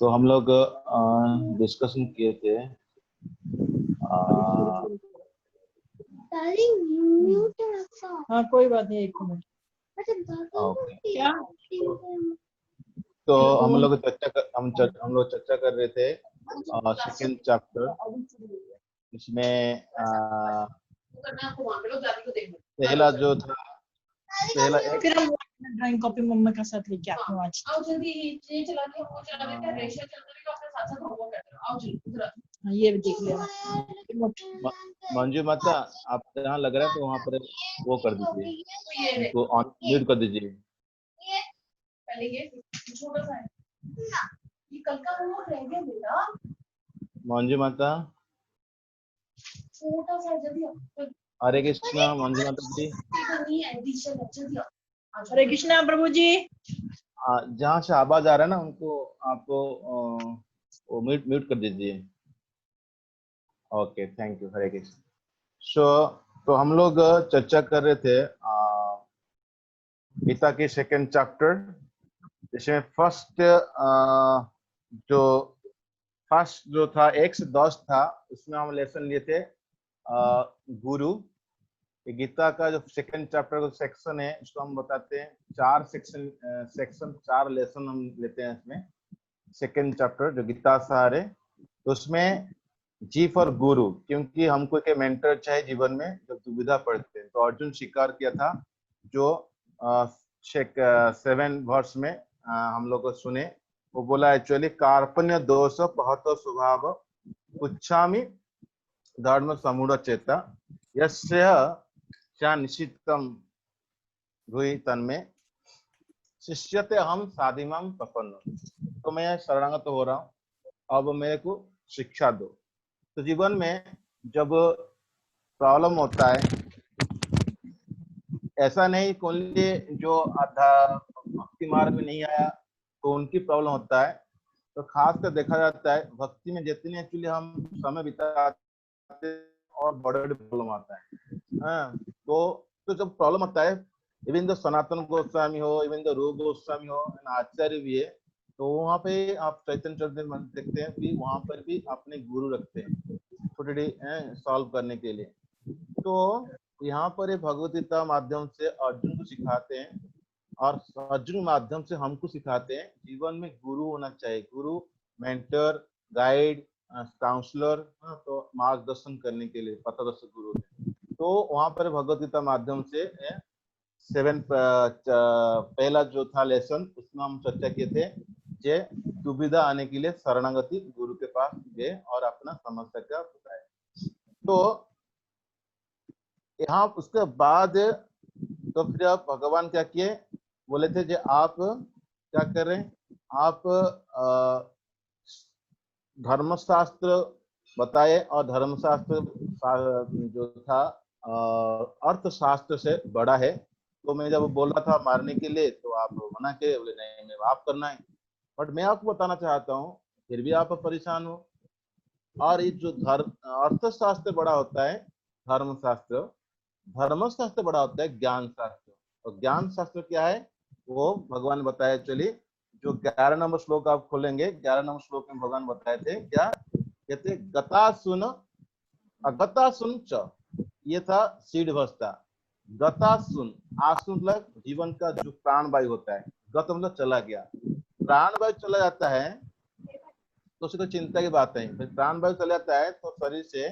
तो हम लोग डिस्कशन किए थे हाँ कोई बात नहीं, 1 मिनट। ओके। क्या तो हम लोग हम लोग चर्चा कर रहे थे सेकेंड चैप्टर। इसमें पहला जो था, पहला एक फिर हम ड्राइंग कॉपी मम्मा का साथ लेके आते हैं आज। हाँ, ये भी देख लेना। मंजू माता, आप जहाँ लग रहा है तो वहाँ पर वो कर दीजिए, उनको ऑन म्यूट कर दीजिए। मंजू माता, हरे कृष्णा। मंजू माता जी, हरे कृष्णा प्रभु जी। जहाँ से आवाज आ रहा है ना, उनको आपको वो म्यूट म्यूट कर दीजिए। Okay, thank you. Hare Krishna. तो हम लोग चर्चा कर रहे थे गीता के सेकेंड चैप्टर, जिसमें जो था 1 से 10 था, उसमें हम लेसन लिए थे गुरु। ये गीता का जो सेकेंड चैप्टर का सेक्शन है, इसको हम बताते हैं 4 सेक्शन 4 लेसन हम लेते हैं इसमें। सेकेंड चैप्टर जो गीता सार है, तो उसमें जी फॉर गुरु, क्योंकि हमको एक मेंटर चाहिए जीवन में जब दुविधा पड़ते हैं। तो अर्जुन स्वीकार किया था, जो 7 वर्ष में हम लोग को सुने। वो बोला एक्चुअली कार्पण्य दोष पहत स्वभाव पुच्छामि धर्म समूढ़ चेता यस्य निश्चितम भूय तन्मे शिष्यते हम साधिमाम प्रपन्न। तो मैं शरणागत हो रहा हूँ, अब मेरे को शिक्षा दो। तो जीवन में जब प्रॉब्लम होता है, ऐसा नहीं कोई जो आधा भक्ति मार्ग में नहीं आया तो उनकी प्रॉब्लम होता है। तो खास कर देखा जाता है भक्ति में जितने एक्चुअली हम समय बिताते हैं और बड़े बड़े प्रॉब्लम आता है। हाँ, तो जब प्रॉब्लम आता है, इवन तो सनातन गोस्वामी हो, इवन तो रूप गोस्वामी हो, आचार्य भी है, तो वहाँ पे आप चैतन्य चरितामृत देखते हैं कि वहाँ पर भी अपने गुरु रखते हैं छोटे सॉल्व करने के लिए। तो यहाँ पर भगवत गीता माध्यम से अर्जुन को सिखाते हैं, और अर्जुन माध्यम से हमको सिखाते हैं जीवन में गुरु होना चाहिए। गुरु, मेंटर, गाइड, काउंसलर, तो मार्गदर्शन करने के लिए पथदर्शक गुरु है। तो वहाँ पर भगवत गीता माध्यम से 7 पहला जो था लेसन, उसमें हम चर्चा किए थे जे दुविधा आने के लिए शरणागति गुरु के पास गए और अपना समस्या का बताए। तो यहाँ उसके बाद तो फिर आप भगवान क्या किए, बोले थे जो आप क्या कर रहे हैं, आप धर्मशास्त्र बताए, और धर्मशास्त्र जो था अर्थशास्त्र से बड़ा है। तो मैं जब बोल रहा था मारने के लिए, तो आप मना के बोले नहीं, मैं आप करना है। बट मैं आपको बताना चाहता हूँ, फिर भी आप परेशान हो। और ये जो अर्थशास्त्र बड़ा होता है, धर्मशास्त्र, धर्मशास्त्र बड़ा होता है ज्ञान शास्त्र। और ज्ञान शास्त्र क्या है, वो भगवान बताया। चलिए, जो 11 नंबर श्लोक आप खोलेंगे, 11 नंबर श्लोक में भगवान बताए थे क्या कहते, गता सुन अगता सुन च, ये था सीड अवस्था। गता सुन, आसुन मतलब जीवन का जो प्राण वायु होता है, गत मतलब चला गया। प्राण वायु चला जाता है तो उसे कोई चिंता की बात नहीं। फिर प्राण वायु चला जाता है तो शरीर से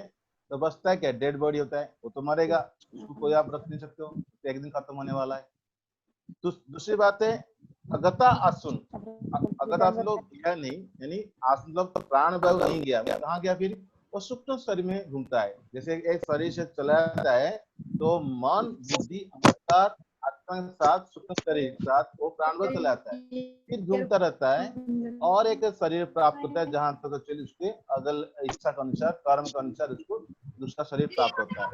तो बचता है क्या, डेड बॉडी होता है, वो तो मरेगा, उसको कोई आप रख नहीं सकते हो, तो एक दिन खत्म होने वाला है। तो दूसरी बात है अगता आसुन। अगता आसुन लोग गया नहीं, यानी आसुन लोग तो प्राण वायु नहीं गया, कहाँ गया फिर, वो सूक्ष्म शरीर में घूमता है। जैसे एक शरीर से चला जाता है तो मन बुद्धि अहंकार आत्मा के साथ सूक्ष्म शरीर के साथ वो प्राण वायु चला जाता है, फिर घूमता रहता है और एक शरीर प्राप्त होता है, जहां तक चलिए उसके अगल इच्छा के अनुसार, कर्म के अनुसार उसको दूसरा शरीर प्राप्त होता है।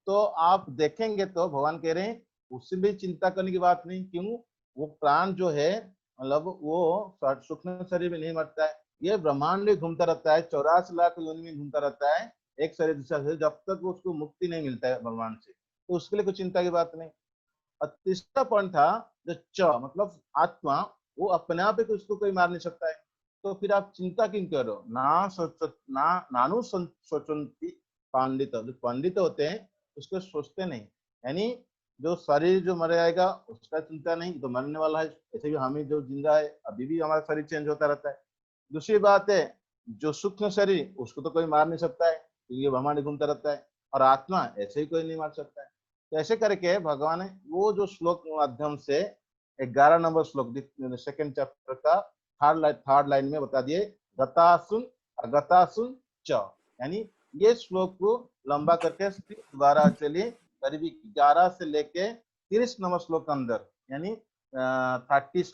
तो आप देखेंगे तो भगवान कह रहे हैं उससे भी चिंता करने की बात नहीं। क्यों, वो प्राण जो है मतलब वो सूक्ष्म शरीर में नहीं मरता है, ये ब्रह्मांड में घूमता रहता है, 84 लाख योनि में घूमता रहता है, एक शरीर दूसरा शरीर, जब तक उसको मुक्ति नहीं मिलता है भगवान से, तो उसके लिए कोई चिंता की बात नहीं। और तीसरा पॉइंट था जो च मतलब आत्मा, वो अपने आप ही उसको कोई मार नहीं सकता है। तो फिर आप चिंता क्यों करो? ना सोच ना नानु सोचंती पंडित, जो पंडित होते हैं उसको सोचते नहीं, यानी जो शरीर जो मर जाएगा उसका चिंता नहीं, तो मरने वाला है। ऐसे भी हमें जो जिंदा है अभी भी हमारा शरीर चेंज होता रहता है। दूसरी बात है, जो सूक्ष्म शरीर उसको तो कोई मार नहीं सकता है क्योंकि ब्रह्मांड घूमता रहता है, और आत्मा ऐसे ही कोई नहीं मार सकता है। तो ऐसे करके भगवान ने वो जो श्लोक माध्यम से 11 नंबर श्लोक सेकंड चैप्टर का थर्ड लाइन में बता दिए, गतासुन अगतासुन च, यानी ये श्लोक को लंबा करके दोबारा चलिए करीब 11 से लेके 30 नंबर श्लोक के अंदर, यानी 30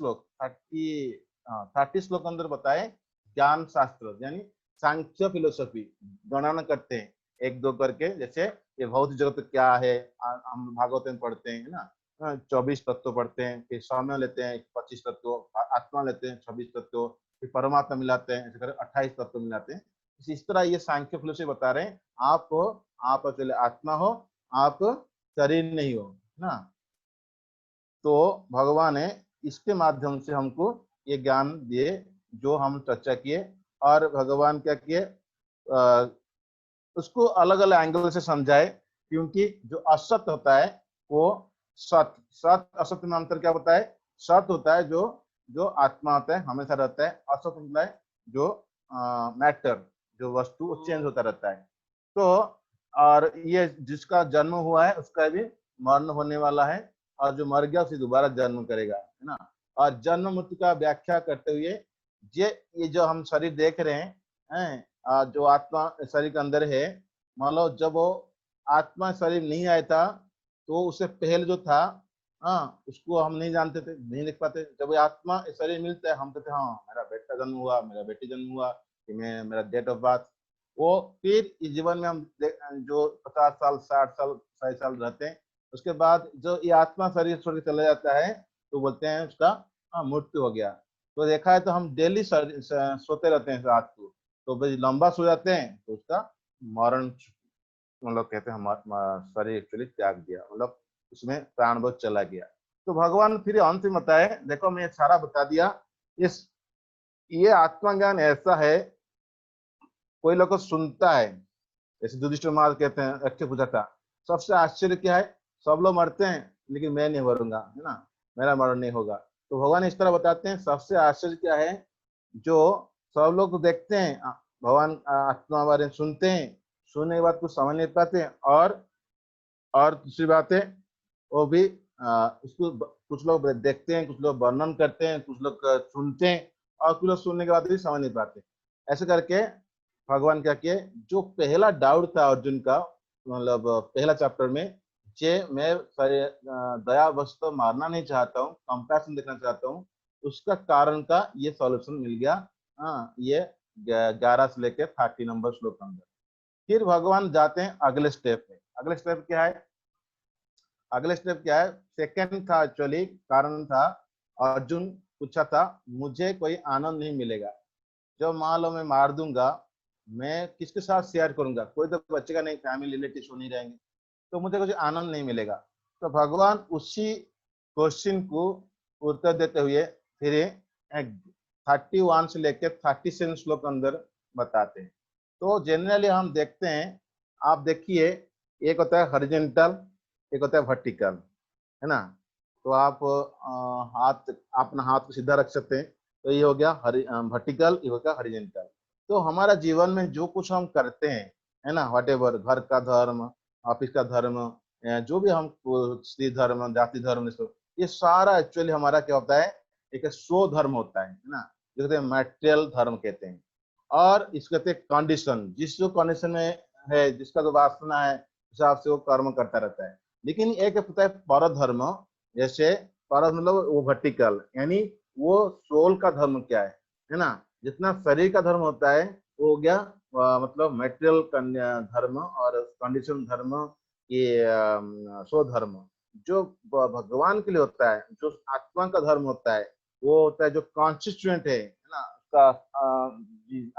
श्लोक अंदर बताए ज्ञान शास्त्र, यानी सांख्य फिलोसफी गणना करते हैं एक दो करके। जैसे ये भौतिक जगत क्या है, हम भागवत में पढ़ते हैं ना, 24 तत्व पढ़ते हैं, फिर समय लेते हैं 25 तत्व, आत्मा लेते हैं 26 तत्व, फिर परमात्मा मिलाते हैं, ऐसे करके 28 तत्व मिलाते हैं। इस तरह ये सांख्य फिलोसफी बता रहे हैं आप अकेले आत्मा हो, आप शरीर नहीं हो ना। तो भगवान ने इसके माध्यम से हमको ये ज्ञान दिए जो हम चर्चा किए, और भगवान क्या किए, उसको अलग अलग एंगल से समझाए, क्योंकि जो असत होता है वो सत असत में अंतर क्या होता है? सत होता है जो जो आत्मा होता है हमेशा रहता है, असत होता है जो मैटर जो वस्तु वो चेंज होता रहता है। तो और ये जिसका जन्म हुआ है उसका भी मरण होने वाला है, और जो मर गया उसे दोबारा जन्म करेगा, है ना। और जन्म मृत्यु का व्याख्या करते हुए ये जो हम शरीर देख रहे हैं, जो आत्मा शरीर के अंदर है, मान लो जब वो आत्मा शरीर नहीं आया था तो उससे पहले जो था, उसको हम नहीं जानते थे, नहीं देख पाते। जब आत्मा शरीर मिलता है हम कहते हाँ मेरा बेटा जन्म हुआ, मेरा बेटी जन्म हुआ, मैं मेरा डेट ऑफ बर्थ। वो फिर इस जीवन में हम जो 50 साल 60 साल 60 साल रहते हैं, उसके बाद जो ये आत्मा शरीर छोड़ के चला जाता है तो बोलते हैं उसका मृत्यु हो गया। तो देखा है तो हम डेली सोते रहते हैं रात को, तो भाई लंबा सो जाते हैं तो उसका मरण, मतलब कहते हैं शरीर एक्चुअली त्याग दिया, मतलब उसमें प्राण बहुत चला गया। तो भगवान फिर अंत में बताए, देखो मैं सारा बता दिया, इस ये आत्मज्ञान ऐसा है, कोई लोग को सुनता है, जैसे युधिष्ठिर महाराज कहते हैं, रखे पूछा था सबसे आश्चर्य क्या है, सब लोग मरते हैं लेकिन मैं नहीं मरूंगा, है ना, मेरा मरण नहीं होगा। तो भगवान इस तरह बताते हैं सबसे आश्चर्य क्या है, जो सब लोग देखते हैं भगवान आत्मा बारे में सुनते हैं, सुनने के बाद कुछ समझ नहीं पाते हैं, और दूसरी बात है वो भी उसको कुछ लोग देखते हैं, कुछ लोग वर्णन करते हैं, कुछ लोग सुनते हैं, और कुछ लोग सुनने के बाद भी समझ नहीं पाते। ऐसे करके भगवान क्या किए, जो पहला डाउट था अर्जुन का, मतलब पहला चैप्टर में, जे मैं दया वस्तु मारना नहीं चाहता हूँ, कंपैशन देखना चाहता हूँ, उसका कारण का ये सॉल्यूशन मिल गया। ये 11 से लेके 30 नंबर श्लोक अंदर। फिर भगवान जाते हैं अगले स्टेप में। अगले स्टेप क्या है? अगले स्टेप क्या है? सेकंड था एक्चुअली, कारण था अर्जुन पूछा था मुझे कोई आनंद नहीं मिलेगा, जब मान लो मैं मार दूंगा, मैं किसके साथ शेयर करूंगा, कोई तो बचेगा नहीं, फैमिली रिलेटिव नहीं रहेंगे, तो मुझे कुछ आनंद नहीं मिलेगा। तो भगवान उसी क्वेश्चन को उत्तर देते हुए फिर 31 से लेकर 37 श्लोक अंदर बताते हैं। तो जनरली हम देखते हैं, आप देखिए, एक होता है हॉरिजॉन्टल, एक होता है वर्टिकल, है ना। तो आप हाथ अपना हाथ को सीधा रख सकते हैं, तो ये हो गया वर्टिकल, ये हो गया हॉरिजॉन्टल। तो हमारा जीवन में जो कुछ हम करते हैं, है ना, व्हाटएवर, घर का धर्म, ऑफिस का धर्म, जो भी हम स्त्री धर्म, जाति धर्म, ये सारा एक्चुअली हमारा क्या होता है, एक स्व धर्म होता है ना, जो कहते हैं मैटेरियल धर्म कहते हैं। और इसको कहते हैं कंडीशन, जिस जो कंडीशन में है, जिसका जो वासना है हिसाब से वो कर्म करता रहता है। लेकिन एक होता है पर धर्म, जैसे पर मतलब वो वर्टिकल, यानी वो सोल का धर्म क्या है ना। जितना शरीर का धर्म होता है वो हो गया मतलब मेटेरियल धर्म, और कंडीशन धर्म, ये स्वधर्म। जो भगवान के लिए होता है, जो आत्मा का धर्म होता है, वो होता है जो कॉन्स्टिट्यूएंट है ना, उसका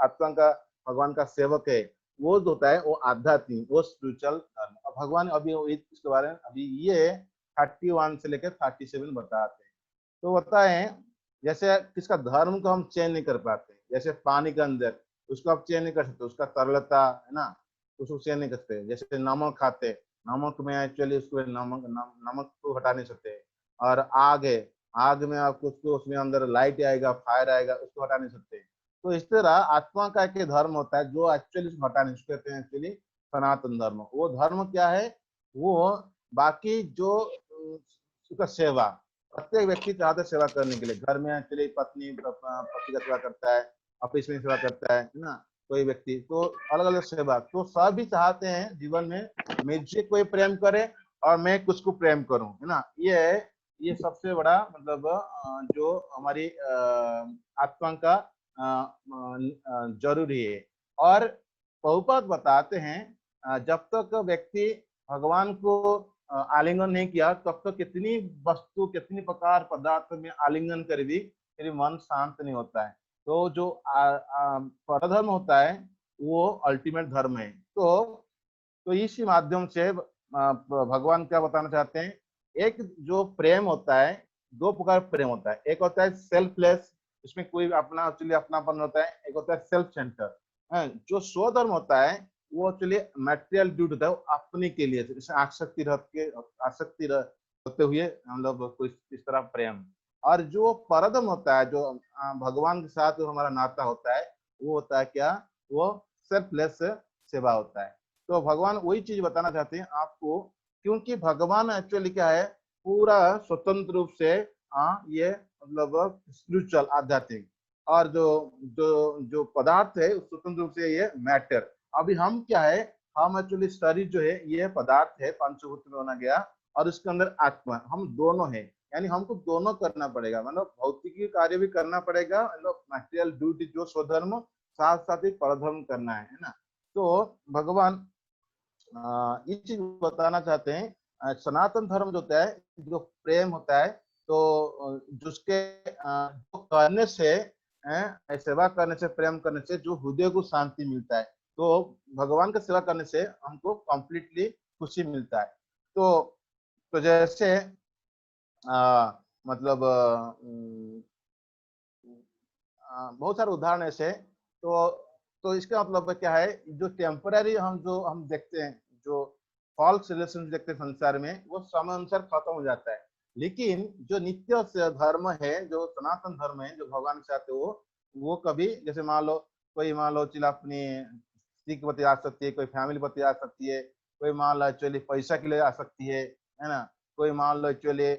आत्मा का, भगवान का सेवक है, वो जो होता है वो आध्यात्मिक, वो स्पिरिचुअल धर्म। अब भगवान अभी इसके बारे में अभी ये 31 से लेकर 37 बताते हैं। तो बताएं, जैसे किसका धर्म को हम चेंज नहीं कर पाते, जैसे पानी के अंदर उसको आप चेंज नहीं कर सकते, उसका तरलता है ना, उसको चेंज नहीं कर सकते। जैसे नमक खाते, नमक में एक्चुअली उसको नमक को हटा नहीं सकते। और आग है, आग में आपको उसको उसमें अंदर लाइट आएगा, फायर आएगा, उसको हटा नहीं सकते। तो इस तरह आत्मा का एक धर्म होता है जो एक्चुअली उसको हटा नहीं सकते, कहते हैं एक्चुअली सनातन धर्म। वो धर्म क्या है? वो बाकी जो उसका सेवा, प्रत्येक व्यक्ति चाहता है सेवा करने के लिए। घर में एक्चुअली पत्नी पति का सेवा करता है, ऑफिस में सेवा करता है ना, कोई व्यक्ति तो अलग अलग सेवा। तो सभी चाहते हैं जीवन में मुझे कोई प्रेम करे और मैं कुछ को प्रेम करूं, है ना। ये सबसे बड़ा मतलब जो हमारी आत्मा का जरूरी है। और प्रभुपाद बताते हैं जब तक व्यक्ति भगवान को आलिंगन नहीं किया तब तक कितनी वस्तु, कितनी प्रकार पदार्थ में आलिंगन कर भी फिर मन शांत नहीं होता है। तो जो परधर्म होता है वो अल्टीमेट धर्म है। तो इसी माध्यम से भगवान क्या बताना चाहते हैं? एक जो प्रेम होता है, दो प्रकार प्रेम होता है। एक होता है सेल्फलेस, इसमें कोई अपना एक्चुअली अपनापन होता है। एक होता है सेल्फ सेंटर। जो स्वधर्म होता है वो एक्चुअली मटेरियल ड्यूटी होता है, वो अपने के लिए, जैसे आसक्ति होते हुए हम लोग कुछ इस तरह प्रेम। और जो परधर्म होता है, जो भगवान के साथ जो हमारा नाता होता है, वो होता है क्या? वो सेल्फलेस सेवा होता है। तो भगवान वही चीज बताना चाहते हैं आपको, क्योंकि भगवान एक्चुअली क्या है? पूरा स्वतंत्र रूप से ये मतलब स्पिरिचुअल, आध्यात्मिक। और जो जो जो पदार्थ है स्वतंत्र रूप से ये मैटर। अभी हम क्या है? हम एक्चुअली शरीर जो है ये पदार्थ है, पंचभूत में बना गया, और उसके अंदर आत्मा, हम दोनों है। यानी हमको दोनों करना पड़ेगा, मतलब भौतिकी कार्य भी करना पड़ेगा, मतलब मटेरियल ड्यूटी जो स्वधर्म, साथ साथ ही परधर्म करना है ना। तो भगवान ये चीज बताना चाहते हैं, सनातन धर्म जो होता है, जो प्रेम होता है, तो जिसके जो करने से सेवा करने से, प्रेम करने से जो हृदय को शांति मिलता है। तो भगवान का सेवा करने से हमको कंप्लीटली खुशी मिलता है। तो जैसे मतलब बहुत सारे उदाहरण ऐसे। तो इसका मतलब क्या है? जो टेम्पररी हम देखते हैं, जो फॉल्स रिलेशन देखते हैं संसार में, वो समय अनुसार खत्म हो जाता है। लेकिन जो नित्य धर्म है, जो सनातन धर्म है, जो भगवान के साथ है, वो कभी, जैसे मान लो कोई, मान लो चलो अपनी स्त्री के प्रति आ सकती है, कोई फैमिली प्रति आ सकती है, कोई मान लो एक्चुअली पैसा के लिए आ सकती है ना। कोई मान लो एक्चुअली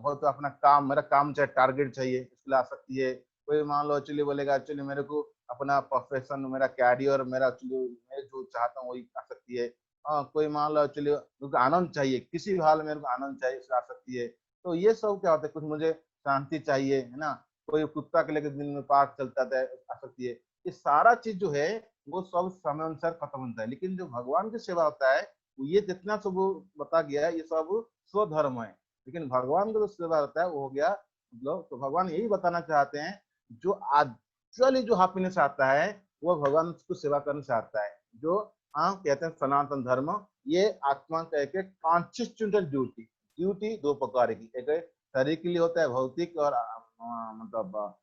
वो तो अपना काम, मेरा काम चाहे टारगेट चाहिए, इसके लिए आ सकती है। कोई मान लो एक्चुअली बोलेगा एक्चुअली मेरे को अपना प्रोफेशन, मेरा कैरियर, मेरा एक्चुअली मैं जो चाहता हूँ वही आ सकती है। कोई मान लो एक्चुअली मेरे को आनंद चाहिए, किसी भी हाल में मेरे को आनंद चाहिए, इसलिए आ सकती है। तो ये सब क्या होता है? कुछ मुझे शांति चाहिए, है ना। कोई कुत्ता के लेकर दिन में पार्क चलता है, आ सकती है। ये सारा चीज जो है वो सब समय अनुसार खत्म होता है। लेकिन जो भगवान की सेवा होता है, ये जितना सब बता गया है, ये सब स्वधर्म है। लेकिन भगवान का जो सेवा होता है वो हो गया मतलब, तो भगवान यही बताना चाहते हैं, जो एक्चुअली जो हैप्पीनेस आता है वो भगवान को सेवा करने से आता है। जो कहते हैं सनातन धर्म, ये आत्मा का एक कॉन्स्टिट्यूशनल ड्यूटी। ड्यूटी दो प्रकार की, एक शरीर के लिए होता है भौतिक और मतलब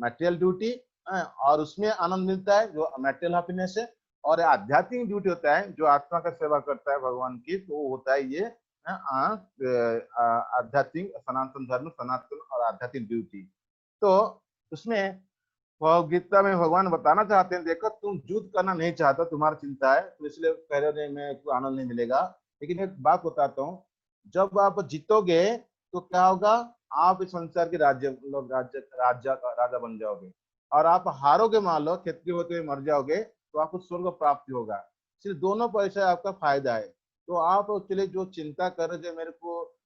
मटेरियल ड्यूटी, और उसमें आनंद मिलता है जो मटेरियल हैप्पीनेस है। और आध्यात्मिक ड्यूटी होता है जो आत्मा का सेवा करता है भगवान की, तो वो होता है ये आध्यात्मिक सनातन धर्म, सनातन और आध्यात्मिक ड्यूटी। तो उसमें गीता में भगवान बताना चाहते हैं, देखो तुम युद्ध करना नहीं चाहते, तुम्हारा चिंता है, तो इसलिए कह रहे हो मैं को आनंद नहीं मिलेगा। लेकिन एक बात बताता हूँ, जब आप जीतोगे तो क्या होगा? आप इस संसार के राजा बन जाओगे। और आप हारोगे, मान लो क्षत्रिय होते हुए मर जाओगे, तो आपको स्वर्ग प्राप्ति होगा। सिर्फ दोनों पैसे आपका फायदा है। तो आप चलिए जो चिंता कर रहे थे मेरे को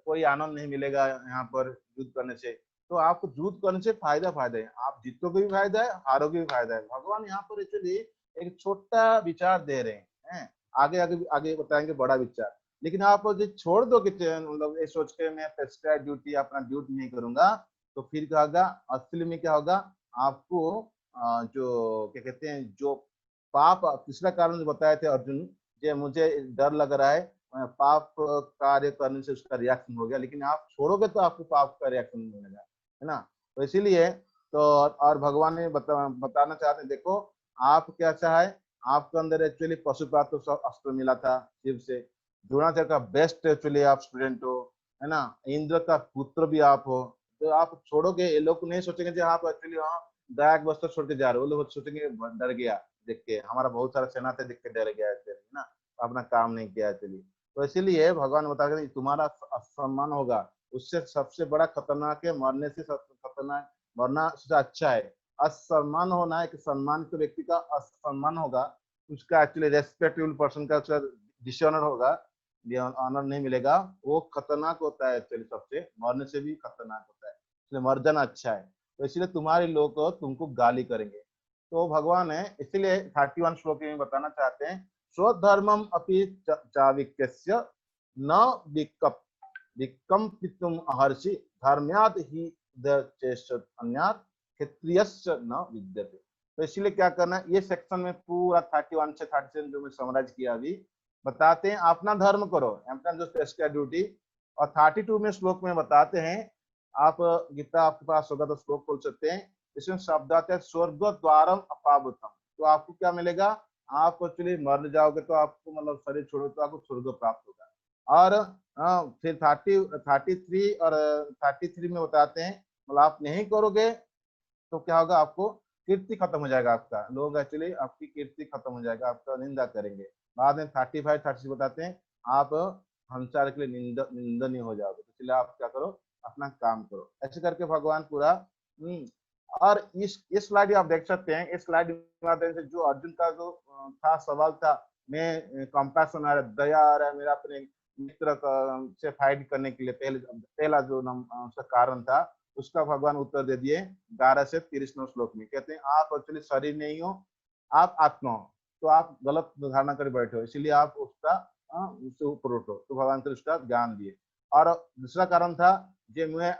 कोई आनंद नहीं मिलेगा यहाँ पर युद्ध करने से, तो आपको युद्ध करने से फायदा फायदा है। आप जीतोगे भी फायदा है, हारोगे भी फायदा है। भगवान यहाँ पर एक्चुअली एक छोटा विचार दे रहे हैं, आगे आगे आगे बताएंगे बड़ा विचार। लेकिन आप जो छोड़ दो कि मतलब ये सोच के मैं प्रेस्क्राइब ड्यूटी अपना ड्यूटी नहीं करूंगा, तो फिर क्या होगा? असली में क्या होगा? आपको जो क्या कहते हैं, जो पाप पिछला कारण जो बताए थे अर्जुन, जो मुझे डर लग रहा है पाप कार्य करने से उसका रिएक्शन हो गया, लेकिन आप छोड़ोगे तो आपको पाप का रिएक्शन मिलेगा, है ना। तो इसीलिए तो और भगवान ने बताना चाहते हैं, देखो आप क्या चाहे, आपके अंदर एक्चुअली पशुपात अस्त्र मिला था शिव से, द्रोणाचार्य का बेस्ट एक्चुअली आप स्टूडेंट हो, है ना, इंद्र का पुत्र भी आप हो, तो आप छोड़ोगे, ये लोग नहीं सोचेंगे कि आप एक्चुअली हाँ दया के वस्त्र छोड़ के जा रहे हो, वो लोग सोचेंगे डर गया देख के, हमारा बहुत सारा सेना थे देख के डर गया है ना, अपना काम नहीं किया चलिए। तो इसीलिए भगवान बता रहे तुम्हारा सम्मान होगा, उससे सबसे बड़ा खतरनाक है मरने से, खतरनाक मरना सबसे अच्छा है। असम्मान होना है कि सम्मानित व्यक्ति का असम्मान होगा, उसका एक्चुअली रेस्पेक्टेबल पर्सन का डिसऑनर होगा, ऑनर नहीं मिलेगा, वो खतरनाक होता है एक्चुअली, सबसे मरने से भी खतरनाक होता है, इसलिए मर जाना अच्छा है। तो इसलिए तुम्हारे लोग तुमको गाली करेंगे। तो भगवान है इसलिए 31 श्लोक में बताना चाहते हैं, स्वधर्मम अपि चाविक्यस्य न विकम्पितुम अहर्षि धर्म्यात् ही चेष्टत् अन्यात् क्षत्रियस्य न विद्यते। तो इसलिए क्या करना, ये सेक्शन में पूरा 31 से 37 जो मैं समराइज किया अभी, बताते हैं अपना धर्म करो, अपना जो स्पेसिफिक ड्यूटी। और 32 में श्लोक में बताते हैं, आप गीता आपके पास होगा तो श्लोक खोल सकते हैं, इसमें शब्द आते हैं स्वर्ग द्वारम अपावृतम। तो आपको क्या मिलेगा, आप एक्चुअली मर जाओगे तो आपको मतलब शरीर छोड़ो तो आपको स्वर्ग प्राप्त होगा। और फिर 33 और 33 में बताते हैं, मतलब आप नहीं करोगे तो क्या होगा, आपको कीर्ति खत्म हो जाएगा, आपका लोग एक्चुअली आपकी कीर्ति खत्म हो जाएगा, आपका निंदा करेंगे। बाद में 35 36 बताते हैं, आप संसार के लिए निंदनीय हो जाओगे, तो इसलिए आप क्या करो, अपना काम करो। ऐसे करके भगवान पूरा और इस स्लाइड आप देख सकते हैं, इस स्लाइड माध्यम से जो अर्जुन का जो था सवाल था, मैं कंपैशन आ रहा, दया आ रहा है मेरा अपने मित्र से फाइट करने के लिए, पहला जो उसका कारण था, उसका भगवान उत्तर दे दिए 12 से 39 श्लोक में। कहते हैं आप एक्चुअली शरीर नहीं हो, आप आत्मा हो, तो आप गलत धारणा कर बैठे हो, इसलिए आप उसका उससे ऊपर उठो। तो भगवान ने उसका ज्ञान दिए। और दूसरा कारण था, जो मैं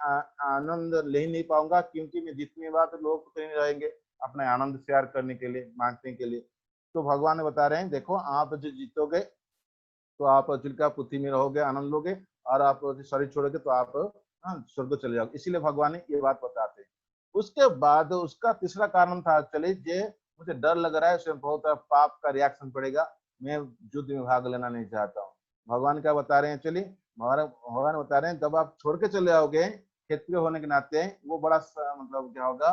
आनंद ले नहीं पाऊंगा, क्योंकि मैं जितनी बार तो लोग नहीं रहेंगे अपना आनंद शेयर करने के लिए, बांटने के लिए। तो भगवान ने बता रहे हैं, देखो आप जो जीतोगे तो आप का पृथ्वी में रहोगे, आनंद लोगे, और आप शरीर छोड़ोगे तो आप स्वर्ग चले जाओगे। इसीलिए भगवान ने ये बात बताते हैं। उसके बाद उसका तीसरा कारण था, चले जे मुझे डर लग रहा है, उसमें बहुत पाप का रिएक्शन पड़ेगा, मैं युद्ध में भाग लेना नहीं चाहता हूँ। भगवान क्या बता रहे हैं, चलिए भगवान बता रहे हैं, जब आप छोड़ के चले आओगे क्षत्रिय होने के नाते, वो बड़ा मतलब क्या होगा,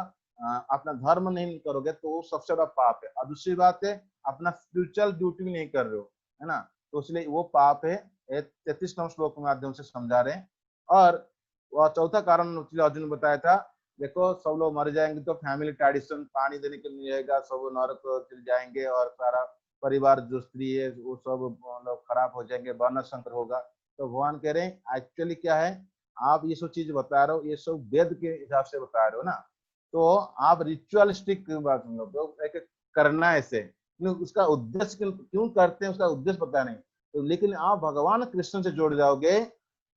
अपना धर्म नहीं करोगे तो वो सबसे बड़ा पाप है। और दूसरी बात है, अपना स्पिरिचुअल ड्यूटी भी नहीं कर रहे हो, है ना, तो इसलिए वो पाप है। 33 श्लोक के माध्यम से समझा रहे हैं। और चौथा कारण अर्जुन ने बताया था, देखो सब लोग मर जाएंगे तो फैमिली ट्रेडिशन पानी देने के लिए रहेगा, सब नरक चले जाएंगे, और सारा परिवार जो स्त्री है वो सब मतलब खराब हो जाएंगे, वर्ण संकर होगा। तो भगवान कह रहे हैं एक्चुअली क्या है, आप ये सब चीज बता रहे हो, ये सब वेद के हिसाब से बता रहे हो ना, तो आप रिचुअलिस्टिक बात मतलब करना है ऐसे, उसका उद्देश्य क्यों करते हैं, उसका उद्देश्य पता नहीं। तो लेकिन आप भगवान कृष्ण से जोड़ जाओगे,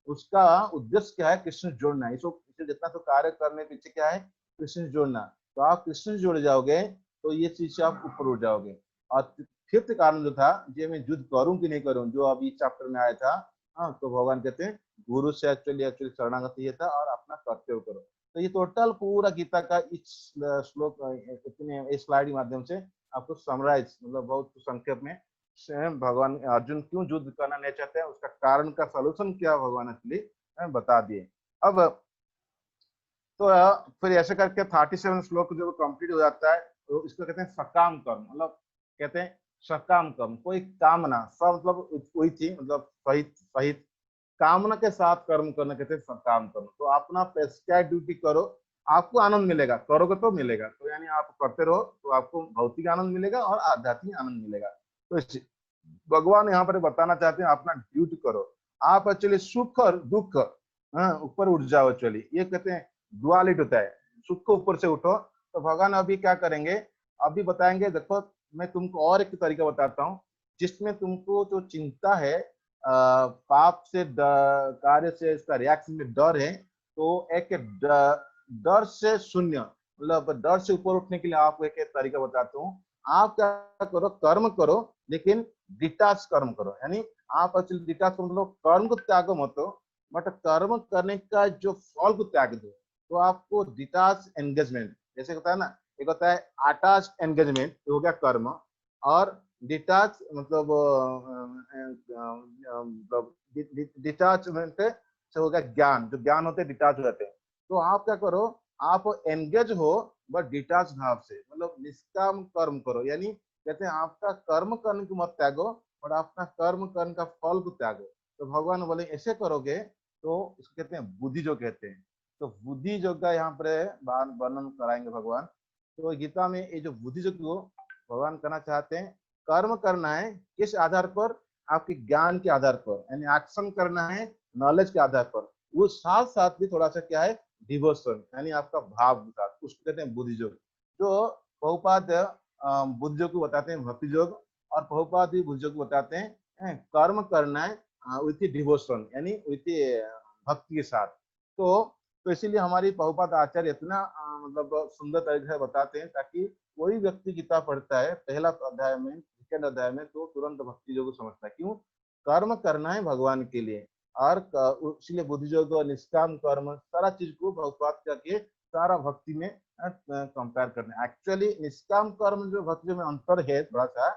उसका उद्देश्य क्या है, कृष्ण से जोड़ना है। इसे जितना तो कार्य करने पीछे क्या है, कृष्ण से जोड़ना। तो आप कृष्ण से जुड़ जाओगे तो ये चीज से आप ऊपर उठ जाओगे। और फिफ्थ कारण जो था, ये मैं युद्ध करूं कि नहीं करूं, जो अभी चैप्टर में आया था, हाँ, तो भगवान कहते हैं गुरु से एक्चुअली शरणागति ये था, और अपना कर्तव्य करो। तो ये टोटल पूरा गीता का इस श्लोक इतने स्लाइड के माध्यम से आपको समराइज, मतलब बहुत संक्षेप में भगवान अर्जुन क्यों युद्ध करना नहीं चाहते हैं, उसका कारण का सलूशन क्या भगवान एक्चुअली बता दिए। अब तो फिर ऐसे करके 37 श्लोक जब कंप्लीट हो जाता है, तो इसको कहते हैं सकाम कर्म, मतलब कहते हैं सकाम कर्म, कोई कामना, सब मतलब वही थी, मतलब सहित सहित कामना के साथ कर्म करना कहते हैं सकाम कर्म। तो अपना प्रेस्क्राइब ड्यूटी करो, आपको आनंद मिलेगा, करोगे तो मिलेगा। तो यानी आप करते रहो तो आपको भौतिक आनंद मिलेगा और आध्यात्मिक आनंद मिलेगा। तो भगवान यहाँ पर बताना चाहते हैं अपना ड्यूटी करो, आप एक्चुअली सुख और दुख ऊपर उठ जाओ। एक्चुअली ये कहते हैं डुअलिटी होता है, सुख को ऊपर से उठो। तो भगवान अभी क्या करेंगे, अभी बताएंगे, देखो मैं तुमको और एक तरीका बताता हूँ, जिसमें तुमको जो चिंता है, पाप से कार्य से इसका रिएक्शन में डर है, तो एक डर से शून्य, मतलब डर से ऊपर उठने के लिए आपको एक तरीका बताता हूँ। आप क्या करो, कर्म करो, लेकिन डिटाच कर्म करो। यानी आप एक्चुअली डिटाच मतलब कर्म को त्यागो मत, बट कर्म करने का जो फल को त्याग दो, तो आपको डिटाच एंगेजमेंट, जैसे होता है ना, एक होता है अटैच एंगेजमेंट, हो गया कर्म, और डिटैच मतलब डिटैचमेंट से हो गया ज्ञान। जो ज्ञान होते हैं डिटैच हो जाते हैं। तो आप क्या करो, आप एंगेज हो बट डिटैच भाव से, मतलब निष्काम कर्म करो। यानी कहते हैं आपका कर्म करने को मत त्यागो, और अपना कर्म करने का फल को त्यागो। तो भगवान बोले ऐसे करोगे तो इसको कहते हैं बुद्धि योग कहते हैं। तो बुद्धि योग का यहाँ पर वर्णन कराएंगे भगवान। तो गीता में ये जो बुद्धि योग को भगवान करना चाहते हैं, कर्म करना है किस आधार पर, आपके ज्ञान के आधार पर, यानी एक्शन करना है नॉलेज के आधार पर। वो साथ साथ भी थोड़ा सा क्या है, डिवोशन, यानी आपका भाव के साथ, उसको कहते हैं बुद्धि योग। जो बहुपाद बुद्धि योग को बताते हैं भक्ति योग, और बहुपाद भी बुद्धि योग को बताते हैं कर्म करना है विथ डिवोशन, यानी विथ भक्ति के साथ। तो इसीलिए हमारी बहुपाद आचार्य इतना मतलब सुंदर तरीके से बताते हैं, ताकि कोई व्यक्ति गीता पढ़ता है पहला अध्याय में, सेकंड अध्याय में, तो तुरंत भक्ति योग को समझता है। क्यों? कर्म करना है भगवान के लिए, और इसलिए बुद्धि योग और निष्काम कर्म सारा चीज को बहुपात करके सारा भक्ति में कंपेयर करना है। एक्चुअली निष्काम कर्म जो भक्ति में अंतर है थोड़ा सा,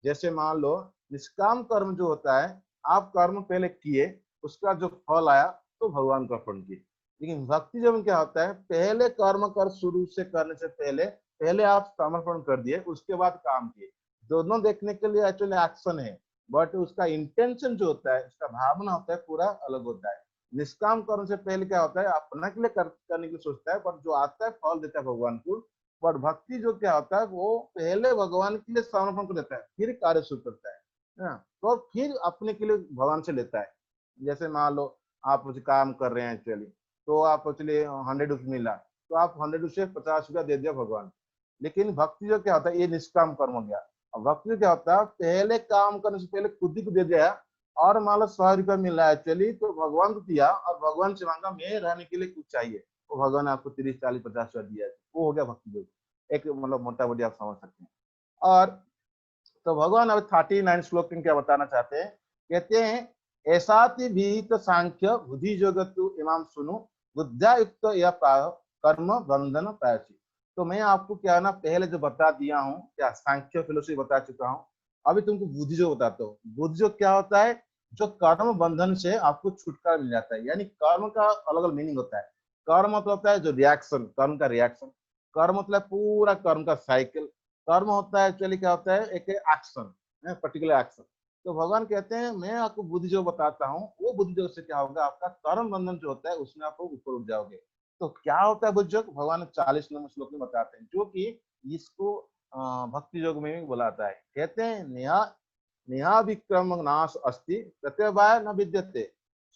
जैसे मान लो निष्काम कर्म जो होता है, आप कर्म पहले किए, उसका जो फल आया तो भगवान को अर्पण किए। लेकिन भक्ति जब क्या होता है, पहले कर्म कर शुरू से करने से पहले पहले आप समर्पण कर दिए, उसके बाद काम किए। दोनों देखने के लिए एक्चुअली एक्शन है, बट उसका इंटेंशन जो होता है, उसका भावना होता है, पूरा अलग होता है। निष्काम कर्म से पहले क्या होता है, अपना के लिए करने की सोचता है, पर जो आता है फल देता है भगवान को। पर भक्ति जो क्या होता है, वो पहले भगवान के लिए समर्पण कर देता है, फिर कार्य शुरू करता है ना? तो फिर अपने के लिए भगवान से लेता है। जैसे मान लो आप कुछ काम कर रहे हैं एक्चुअली, तो आप चलिए 100 रुपये मिला, तो आप 100 से 50 रुपया दे दिया भगवान। लेकिन भक्ति जो क्या होता है, ये निष्काम कर्म हो गया। भक्ति क्या होता है, पहले काम करने से पहले खुद ही को दे दिया, और मान लो 100 रुपया मिल रहा है एक्चुअली, तो भगवान को दिया और भगवान से मांगा मैं रहने के लिए कुछ चाहिए, तो भगवान ने आपको 30 40 50 रुपया दिया, वो हो गया भक्ति योग। एक मतलब मोटा मोटी आप समझ सकते हैं। और तो भगवान अब 39 श्लोक में क्या बताना चाहते हैं, कहते हैं ऐसा भीत सांख्य बुद्धि जगतु इमाम सुनो बुद्धा युक्त यह कर्म बंधन प्रायची। तो मैं आपको क्या ना पहले जो बता दिया हूँ, क्या सांख्य फिलोसफी बता चुका हूँ, अभी तुमको बुद्धि जो बताता हूँ। बुद्धि जो क्या होता है, जो कर्म बंधन से आपको छुटकारा मिल जाता है। यानी कर्म का अलग अलग मीनिंग होता है। कर्म मतलब होता है जो रिएक्शन, कर्म का रिएक्शन। कर्म मतलब पूरा कर्म का साइकिल। कर्म होता है एक्चुअली क्या होता है, एक एक्शन, पर्टिकुलर एक्शन। तो भगवान कहते हैं मैं आपको बुद्धि जो बताता हूँ, वो बुद्धि योग से क्या होगा, आपका कर्म बंधन जो होता है उसमें आप ऊपर उठ जाओगे। तो क्या होता है बुद्धि योग, भगवान 40 नंबर श्लोक में बताते हैं, जो कि इसको भक्ति योग में भी बुलाता है। कहते हैं नेहा नेहा विक्रम नाश अस्ति प्रत्यवाय न विद्यते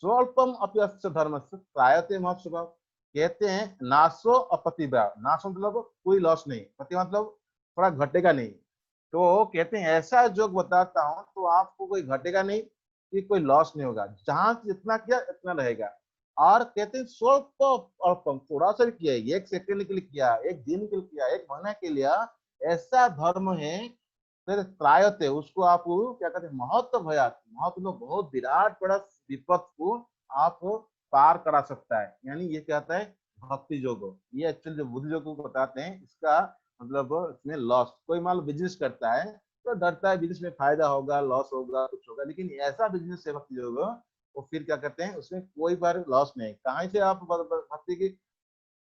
स्वल्पम अपयस्य धर्मस्य त्रायते महत्स्वभाव। कहते हैं नाशो अपतिव्या, नाश मतलब कोई लॉस नहीं, पति मतलब थोड़ा घटेगा नहीं। तो कहते हैं ऐसा योग बताता हूँ तो आपको कोई घटेगा नहीं, कि कोई लॉस नहीं होगा, जहां जितना किया इतना रहेगा। और कहते हैं स्वल्प अल्पम, थोड़ा सा भी किया, 1 सेकंड के लिए किया, 1 दिन के लिए किया, 1 महीना के लिए, ऐसा धर्म है, फिर त्रायते उसको आप क्या कहते हैं, महत्व भयात, महत्व में बहुत विराट बड़ा विपद को आप पार करा सकता है। यानी ये कहता है भक्ति योग। ये एक्चुअली जो बुद्धि योग को बताते हैं, इसका मतलब इसमें लॉस, कोई मान लो बिजनेस करता है तो डरता है बिजनेस में फायदा होगा, लॉस होगा, कुछ होगा, लेकिन ऐसा बिजनेस है भक्ति योग, वो फिर क्या कहते हैं, उसमें कोई बार लॉस नहीं। कहाँ से आप भक्ति की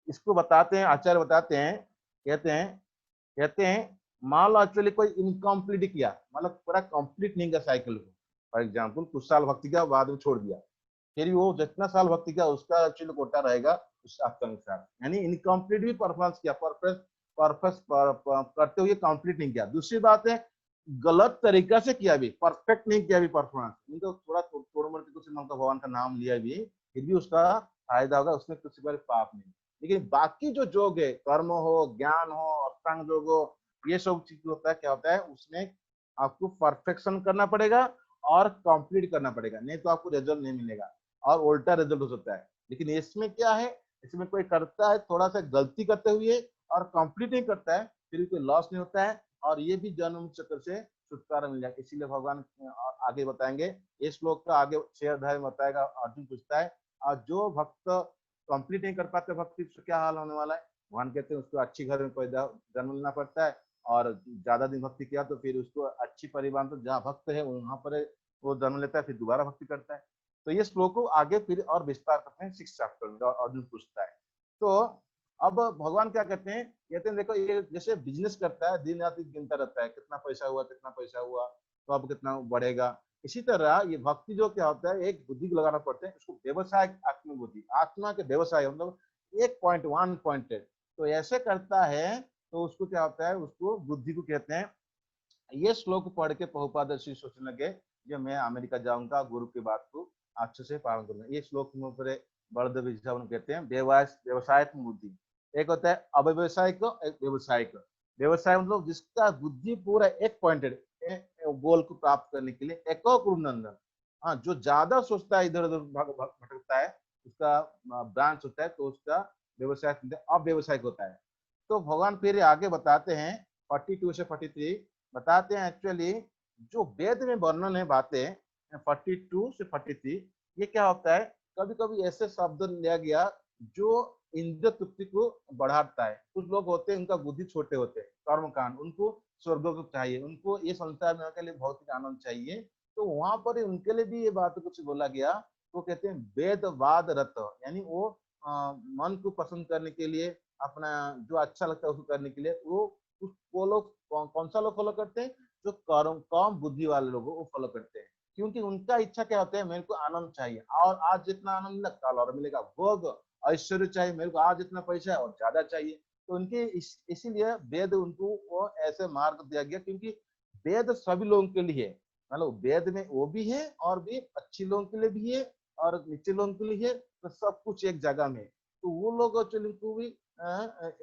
इसको बताते हैं, आचार्य बताते हैं, कहते हैं मान लो एक्चुअली कोई इनकम्प्लीट किया, मतलब पूरा कंप्लीट नहीं किया साइकिल को। फॉर एग्जाम्पल कुछ साल भक्ति किया, बाद में छोड़ दिया, फिर वो जितना साल भक्ति किया उसका एक्चुअली कोटा रहेगा उस आपका अनुसार। यानी इनकम्प्लीट भी परफॉर्मेंस किया, परफेक्ट करते हुए कंप्लीट नहीं किया। दूसरी बात है गलत तरीका से किया भी, परफेक्ट नहीं किया भी परफॉर्मेंस, नहीं तो थोड़ा थोड़ा मोड़ कुछ भगवान का नाम लिया भी, फिर भी उसका फायदा होगा, उसमें कुछ बार पाप नहीं। लेकिन बाकी जो योग है, कर्म हो, ज्ञान हो, अष्टांग योग हो, ये सब चीज होता है, क्या होता है उसमें आपको परफेक्शन करना पड़ेगा और कंप्लीट करना पड़ेगा, नहीं तो आपको रिजल्ट नहीं मिलेगा, और उल्टा रिजल्ट हो सकता है। लेकिन इसमें क्या है, इसमें कोई करता है थोड़ा सा गलती करते हुए और कंप्लीट नहीं करता है, फिर कोई लॉस नहीं होता है, और ये भी जन्म चक्र से छुटकारा मिल जाएगा। इसीलिए भगवान आगे बताएंगे, इस श्लोक का आगे 6 अध्याय में बताएगा। अर्जुन पूछता है और जो भक्त कंप्लीट नहीं कर पाते भक्ति, क्या हाल होने वाला है। भगवान कहते हैं उसको अच्छी घर में पैदा जन्म लेना पड़ता है, और ज्यादा दिन भक्ति किया तो फिर उसको अच्छी परिवार, तो जहाँ भक्त है वहां पर वो जन्म लेता है, फिर दोबारा भक्ति करता है। तो ये श्लोक को आगे फिर और विस्तार करते हैं 6 चैप्टर में, और अर्जुन पूछता है। तो अब भगवान क्या कहते हैं देखो ये जैसे बिजनेस करता है, दिन रात गिनता रहता है कितना पैसा हुआ कितना पैसा हुआ, तो अब कितना बढ़ेगा। इसी तरह ये भक्ति जो क्या होता है, एक बुद्धि को लगाना पड़ता है, उसको व्यवसाय आत्मबुद्धि, आत्मा के व्यवसाय मतलब एक पॉइंट 1 पॉइंट है, तो ऐसे करता है तो उसको क्या होता है, उसको बुद्धि को कहते हैं। ये श्लोक पढ़ के प्रभुपाद श्री सोचने लगे कि मैं अमेरिका जाऊंगा, गुरु की बात को अच्छे से पालन करूंगा। ये श्लोक में बड़देव कहते हैं व्यवसाय बुद्धि। एक होता है अव्यवसायिक, एक व्यवसायिक। व्यवसाय मतलब जिसका बुद्धि पूरा एक पॉइंटेड गोल को प्राप्त करने के लिए, एको गुरुनंदन। हाँ, जो ज्यादा सोचता है, इधर उधर भटकता है, उसका ब्रांच होता है, तो उसका व्यवसाय अव्यवसायिक होता है। तो भगवान फिर आगे बताते हैं 42 से 43 बताते हैं, एक्चुअली जो वेद में वर्णन है बातें 42 से 43, ये क्या होता है, कभी कभी ऐसे शब्द लिया गया जो इंद्रिय तृप्ति को बढ़ाता है। कुछ लोग होते हैं उनका बुद्धि छोटे होते हैं, कर्मकांड, उनको स्वर्ग को चाहिए, उनको ये संसार में के लिए भौतिक आनंद चाहिए, तो वहां पर उनके लिए भी ये बात कुछ बोला गया। वो कहते हैं वेदवाद रत, यानी वो मन को पसंद करने के लिए, अपना जो अच्छा लगता है उसको करने के लिए वो लोग कौन सा लोग फॉलो करते हैं, जो कम बुद्धि वाले लोग वो फॉलो करते हैं। क्योंकि उनका इच्छा क्या होता है, मेरे को आनंद चाहिए, और आज जितना आनंद मिला कल और मिलेगा, भोग ऐश्वर्य चाहिए, मेरे को आज जितना पैसा है और ज्यादा चाहिए। तो उनके इसीलिए वेद उनको वो ऐसे मार्ग दिया गया, क्योंकि वेद सभी लोगों के लिए है, मतलब वेद में वो भी है और भी अच्छी लोगों के लिए भी है और नीचे लोगों के लिए है, तो सब कुछ एक जगह में। तो वो लोग एक्चुअली को भी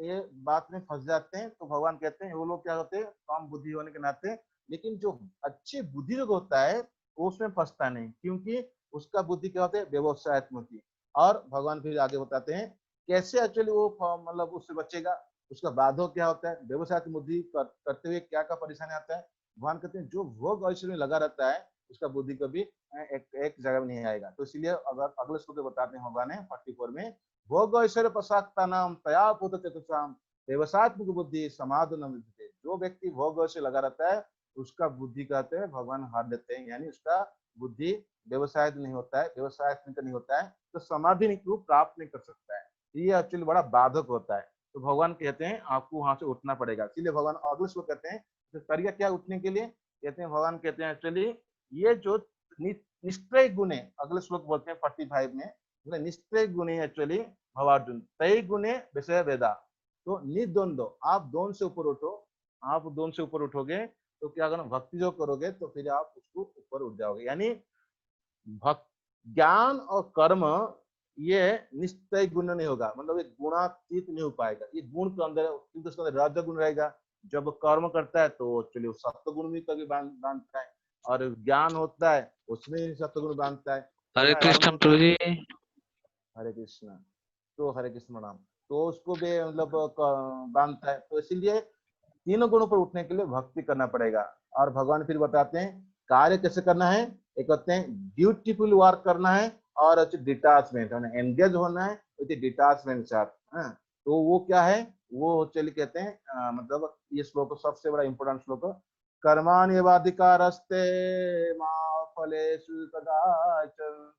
ये बात में फंस जाते हैं। तो भगवान कहते हैं वो लोग क्या होते हैं, कम बुद्धि होने के नाते, लेकिन जो अच्छी बुद्धि जो होता है वो उसमें फंसता नहीं, क्योंकि उसका बुद्धि क्या होता है, व्यवसायत्मक। और भगवान फिर आगे बताते हैं कैसे एक्चुअली वो मतलब उससे बचेगा, उसका बाधक क्या होता है, व्यवसाय बुद्धि करते हुए क्या क्या परेशानी आता है। भगवान कहते हैं जो भोग ऐश्वर्य में लगा रहता है उसका बुद्धि कभी एक जगह में नहीं आएगा। तो इसलिए अगर अगले श्लोक बताते हैं भगवान ने 44 में, भोग ऐश्वर्य प्रसाक्ता नाम तया पुत चतुषाम व्यवसायत्मक बुद्धि समाधि न विद्यते। जो व्यक्ति भोग ऐश्वर्य लगा रहता है उसका बुद्धि कहते हैं भगवान हार देते हैं, यानी उसका बुद्धि व्यवसाय नहीं होता है, व्यवसाय नहीं होता है, तो समाधि को प्राप्त नहीं कर सकता है। ये एक्चुअली बड़ा बाधक होता है। तो भगवान कहते हैं आपको वहां से उठना पड़ेगा। इसलिए भगवान अगले श्लोक कहते हैं तो तरीका क्या उठने के लिए, कहते हैं भगवान कहते हैं एक्चुअली ये जो निश्चय गुण है, अगले श्लोक बोलते हैं 45 में, निश्चय गुण है एक्चुअली भवार्जुन तय गुणे विषय वेदा। तो निद्वंद्व, आप दोनों से ऊपर उठो, आप दोनों से ऊपर उठोगे तो क्या करना, भक्ति जो करोगे तो फिर आप उसको ऊपर उठ जाओगे। यानी भक्त ज्ञान और कर्म ये निश्चय गुण नहीं होगा, मतलब एक गुणातीत नहीं हो पाएगा। ये गुण के अंदर किंतु उसके अंदर रज गुण रहेगा। जब कर्म करता है तो चलिए सत्य गुण भी कभी बांधता है, और ज्ञान होता है उसमें सत्य गुण बांधता है। हरे जब कर्म कृष्ण प्रभु जी। हरे कृष्ण, तो हरे कृष्ण नाम, तो उसको भी मतलब बांधता है। तो इसीलिए तीनों गुणों पर उठने के लिए भक्ति करना पड़ेगा। और भगवान फिर बताते हैं कार्य कैसे करना है। एक कहते हैं ब्यूटीफुल वर्क करना है, और डिटाचमेंट एंगेज होना है डिटाचमेंट के साथ। तो वो क्या है, वो चलिए कहते हैं मतलब ये श्लोक सबसे बड़ा इंपोर्टेंट श्लोक, कर्माण्येवाधिकारस्ते मा फलेषु कदाचन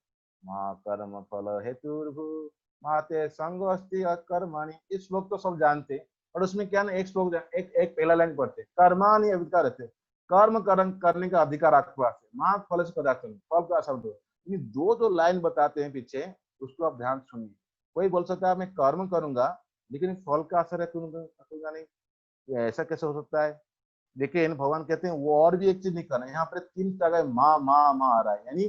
माँ कर्म फल हेतुर्भु माते संगोस्ति कर्माणि। इस श्लोक तो सब जानते हैं, और उसमें क्या ना एक श्लोक एक पहला लाइन पढ़ते, कर्माणि अधिकार रहते, कर्म करने का अधिकार आपके पास है, माँ फल से कदाचन, फल का शब्द। ये दो जो लाइन बताते हैं पीछे, उसको आप ध्यान सुनिए। कोई बोल सकता है मैं कर्म करूंगा लेकिन फल का असर है करूंगा नहीं, ऐसा कैसे हो सकता है। देखिए भगवान कहते हैं वो और भी एक चीज नहीं करना, यहाँ पर 3 जगह माँ माँ माँ आ रहा है, यानी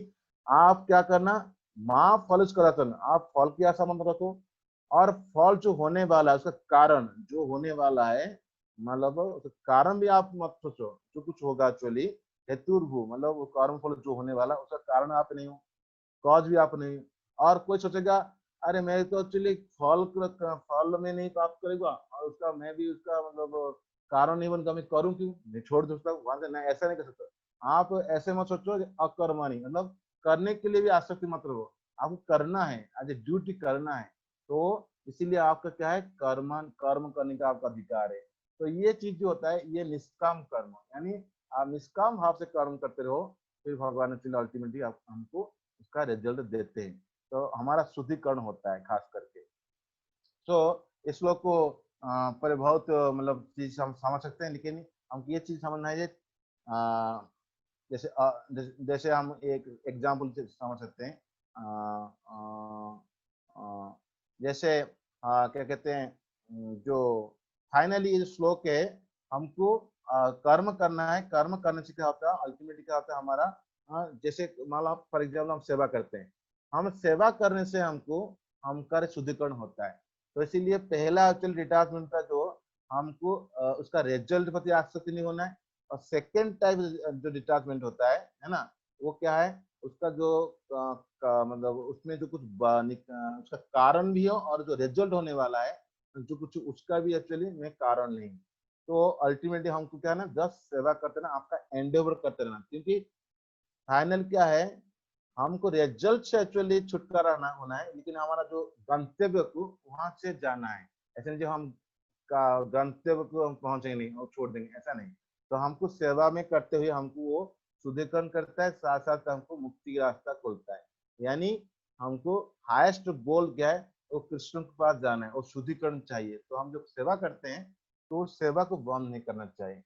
आप क्या करना, माँ फल करा करना, आप फल की आशा मत रखो, और फल जो होने वाला है उसका कारण जो होने वाला है, मतलब कारण भी आप मत सोचो जो कुछ होगा एक्चुअली हेतुर्भु, मतलब वो कर्म फल जो होने वाला उसका कारण आप नहीं हो, कॉज भी आप नहीं। और कोई सोचेगा अरे मैं तो एक्चुअली फल में नहीं प्राप्त करेगा और उसका मैं भी उसका मतलब कारण नहीं बनकर मैं करूं क्यों, मैं छोड़ दूंगा वहां से, नहीं ऐसा नहीं कर सकता। आप ऐसे मत सोचो अकर्मणी, मतलब करने के लिए भी आसक्ति मत रहो, आपको करना है, आज ड्यूटी करना है। तो इसीलिए आपका क्या है, कर्म करने का आपका अधिकार है। तो ये चीज जो होता है ये निष्काम कर्म, यानी आप निष्काम भाव से कर्म करते रहो, फिर भगवान अल्टीमेटली हमको उसका रिजल्ट देते हैं। तो हमारा शुद्धिकरण होता है खास करके। तो इस श्लोक को पर बहुत मतलब चीज हम समझ सकते हैं, लेकिन हमको ये चीज समझना है जैसे हम एक एग्जाम्पल से समझ सकते हैं। जैसे क्या कहते हैं, जो फाइनली ये श्लोक है, हमको कर्म करना है। कर्म करने से क्या होता है, अल्टीमेटली क्या होता है हमारा, जैसे मान लो फॉर एग्जाम्पल हम सेवा करते हैं, हम सेवा करने से हमको हम कार्य शुद्धिकरण होता है। तो इसीलिए पहला एक्चुअल डिटैचमेंट था जो हमको उसका रिजल्ट प्रति आसक्ति नहीं होना है। और सेकेंड टाइप जो डिटैचमेंट होता है ना, वो क्या है, उसका जो मतलब उसमें जो कुछ उसका कारण भी हो और जो रिजल्ट होने वाला है जो कुछ उसका भी एक्चुअली में कारण नहीं। तो अल्टीमेटली हमको क्या है ना, जस्ट सेवा करते रहना, आपका एंडेवर करते रहना, क्योंकि फाइनल क्या है, हमको रिजल्ट से एक्चुअली छुटकारा होना है, लेकिन हमारा जो गंतव्य को वहां से जाना है। ऐसे नहीं जो हम का गंतव्य को हम पहुंचेंगे नहीं और छोड़ देंगे, ऐसा नहीं। तो हमको सेवा में करते हुए हमको वो शुद्धिकरण करता है, साथ साथ हमको मुक्ति का रास्ता खोलता है। यानी हमको हाईएस्ट गोल क्या है, वो कृष्ण के पास जाना है और शुद्धिकरण चाहिए। तो हम जब सेवा करते हैं तो उस सेवा को बंद नहीं करना चाहिए।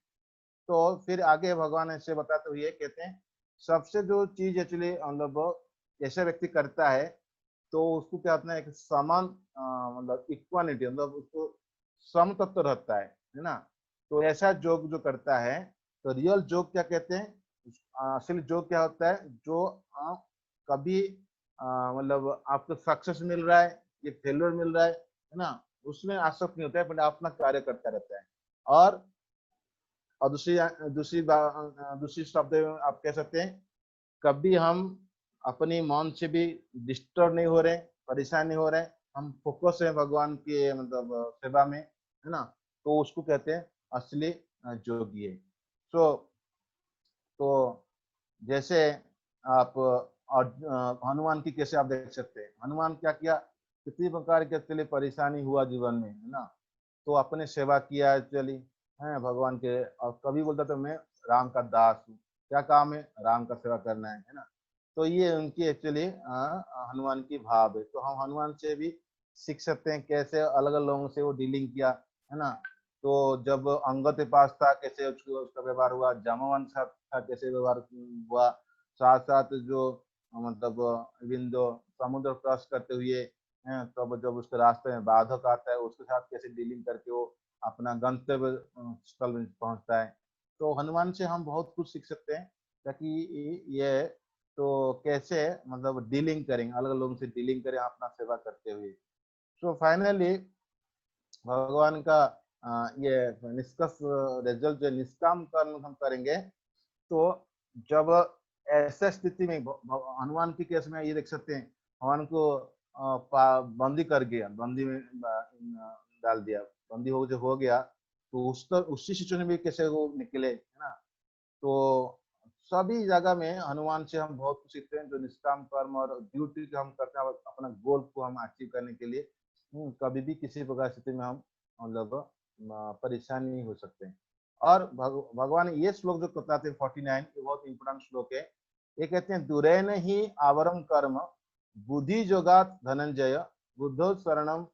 तो फिर आगे भगवान ऐसे बताते हुए कहते हैं, सबसे जो चीज एक्चुअली मतलब ऐसा व्यक्ति करता है तो उसको क्या होता है, एक समान मतलब इक्वालिटी, मतलब उसको सम तत्व रहता है ना। तो ऐसा जोग जो करता है, तो रियल जोग क्या कहते हैं, असली जोग क्या होता है, जो कभी मतलब आपको सक्सेस मिल रहा है ये फेलियर मिल रहा है ना, उसमें आसक्त नहीं होता है, पर अपना कार्य करता रहता है। और दूसरी दूसरी दूसरी शब्द आप कह सकते हैं, कभी हम अपनी मन से भी डिस्टर्ब नहीं हो रहे, परेशान नहीं हो रहे, हम फोकस है भगवान के मतलब सेवा में, है ना। तो उसको कहते हैं असली जोगी है। सो तो जैसे आप हनुमान की कैसे आप देख सकते हैं, हनुमान क्या किया, कितनी प्रकार के लिए परेशानी हुआ जीवन में, है ना। तो अपने सेवा किया चली है भगवान के, और कभी बोलता था मैं राम का दास हूँ, क्या काम है, राम का सेवा करना है ना। तो ये उनकी एक्चुअली हनुमान की भाव है। तो हम हनुमान से भी सीख सकते हैं कैसे अलग अलग लोगों से वो डीलिंग किया, है ना। तो जब अंगद के पास था कैसे उसका व्यवहार हुआ, जामवंत था कैसे व्यवहार हुआ, साथ साथ जो मतलब बिंदु समुद्र क्रॉस करते हुए हैं, तब जब उसके रास्ते में बाधक आता है उसके साथ कैसे डीलिंग करके वो अपना गंतव्य स्थल में पहुंचता है। तो हनुमान से हम बहुत कुछ सीख सकते हैं, ताकि ये तो कैसे मतलब डीलिंग करेंगे, अलग अलग लोगों से डीलिंग करें अपना सेवा करते हुए। तो फाइनली भगवान का ये निष्कर्ष रिजल्ट जो निष्काम कर्म हम करेंगे, तो जब ऐसा स्थिति में हनुमान की केस में ये देख सकते हैं, हनुमान को बंदी कर गया, बंदी में डाल दिया, बंदी हो गया, तो उसी सिचुएशन में कैसे वो निकले, है ना। तो सभी जगह में हनुमान से हम बहुत कुछ सीखते हैं, जो निष्काम कर्म और ड्यूटी जो हम करते हैं अपना गोल को हम अचीव करने के लिए, कभी भी किसी प्रकार स्थिति में हम मतलब परेशान नहीं हो सकते हैं। और भगवान ये श्लोक जो बताते हैं 49, ये बहुत इंपोर्टेंट श्लोक है। ये कहते हैं, दुरैन ही आवरम कर्म बुद्धि जोगात धनंजय बुद्धो शरणम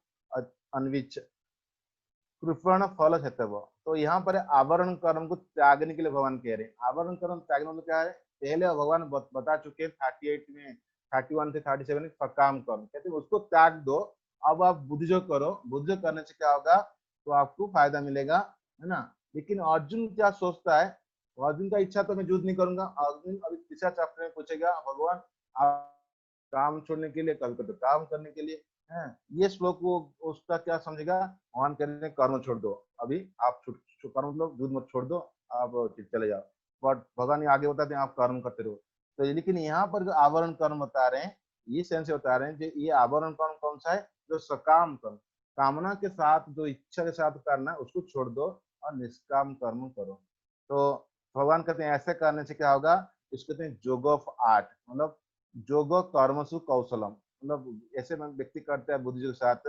अन्विच कृपण फल हेतव। तो यहाँ पर आवरण कर्म को त्यागने के लिए भगवान कह रहे हैं। आवरण कर्म त्यागने मतलब क्या है, पहले भगवान बता चुके हैं 38 में, 31 से 37 काम कर्म कहते हैं उसको त्याग दो। अब आप बुद्धियोग करो, बुद्धियोग करने से क्या होगा, तो आपको फायदा मिलेगा, है ना। लेकिन अर्जुन क्या सोचता है, अर्जुन का इच्छा तो मैं युद्ध नहीं करूंगा। अर्जुन अभी तीसरा चैप्टर में पूछेगा, भगवान आप काम छोड़ने के लिए, कभी कभी काम करने के लिए है। ये श्लोक वो उसका क्या समझेगा, भगवान कह रहे हैं कर्म छोड़ दो, अभी आप कर्म मतलब दूध मत छोड़ दो, आप चले जाओ। बट भगवान आगे बताते हैं आप कर्म करते रहो। तो लेकिन यहाँ पर जो आवरण कर्म बता रहे हैं, ये सेंस से बता रहे हैं जो ये आवरण कर्म कौन सा है, जो सकाम कर्म, कामना के साथ जो इच्छा के साथ करना है उसको छोड़ दो और निष्काम कर्म करो। तो भगवान कहते हैं ऐसे करने से क्या होगा, इसको कहते हैं जोग ऑफ आर्ट, मतलब जोग कर्मसु कौशलम, मतलब ऐसे व्यक्ति करता है बुद्धि के साथ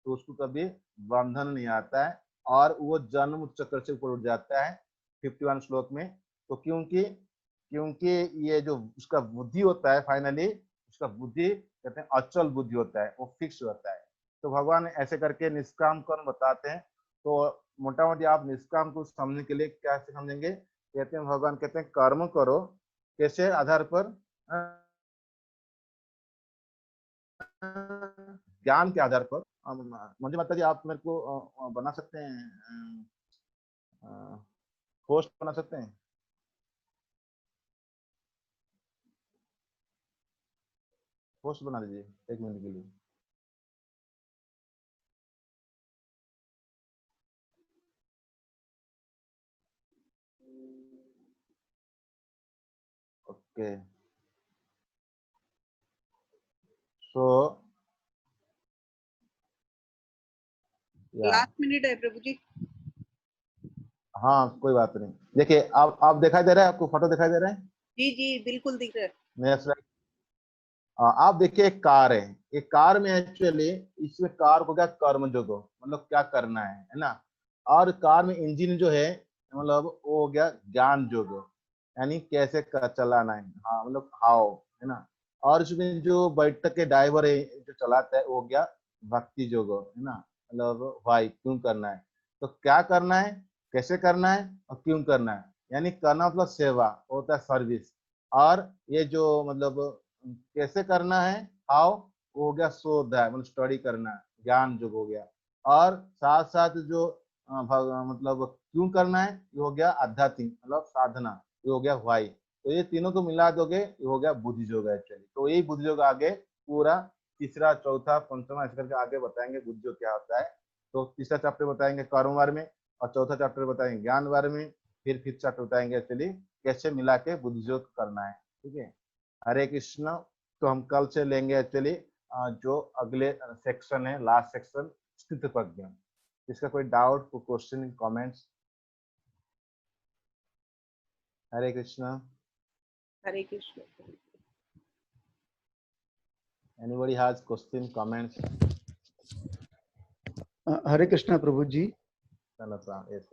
तो उसको कभी बंधन नहीं आता है और वो जन्म चक्र से ऊपर उठ जाता है 51 श्लोक में। तो क्योंकि क्योंकि ये जो उसका बुद्धि होता है, फाइनली उसका बुद्धि कहते हैं अचल बुद्धि होता है, वो फिक्स होता है। तो भगवान ऐसे करके निष्काम कर्म बताते हैं। तो मोटा मोटी आप निष्काम को समझने के लिए क्या समझेंगे, कहते हैं भगवान कहते हैं कर्म करो, कैसे आधार पर, ज्ञान के आधार पर। मंजू माता जी आप मेरे को बना सकते हैं, होस्ट बना सकते हैं? होस्ट बना दीजिए 1 मिनट के लिए। ओके, सो लास्ट मिनट है प्रभु जी। हाँ कोई बात नहीं। देखिए आप दिखाई दे रहा है, आपको फोटो दिखाई दे रहा है? जी जी बिल्कुल दिख रहा है। मेरा आप देखिए एक कार है, एक कार में एक्चुअली इसमें कार को क्या कर्म जोगो, मतलब क्या करना है ना। और कार में इंजन जो है मतलब वो हो गया ज्ञान जोगो, यानी कैसे चलाना है, हाँ मतलब हाउ, है ना। और इसमें जो बैठक के ड्राइवर है जो चलाता है वो हो गया भक्ति जोगो, है ना, मतलब भाई क्यों करना है, तो क्या करना है, कैसे करना है और क्यों करना है। यानी करना मतलब सेवा होता है, सर्विस। और ये जो मतलब कैसे करना है, हाउ, वो हो गया स्वाध्याय मतलब स्टडी करना, ज्ञान जो हो गया। और साथ साथ जो मतलब क्यों करना है, ये हो गया आध्यात्मिक मतलब साधना, ये हो गया वाई। तो ये तीनों को मिला दोगे ये हो गया बुद्धि योग एक्चुअली। तो यही बुद्धि योग आगे पूरा तीसरा चौथा पंचमा ऐसे करके आगे बताएंगे बुद्धि योग क्या होता है। तो तीसरा चैप्टर बताएंगे कर्म वार में, और चौथा चैप्टर बताएंगे ज्ञान वार में, फिर फिफ्थ चैप्टर बताएंगे एक्चुअली कैसे मिला के बुद्धि योग करना है। ठीक है, हरे कृष्ण। तो हम कल से लेंगे एक्चुअली जो अगले सेक्शन है, लास्ट सेक्शन स्थित प्रज्ञ। इसका कोई डाउट, कोई question, comments? Hare Krishna. Hare Krishna. Anybody has question, comments? Hare Krishna प्रभु जी। चलो, yes,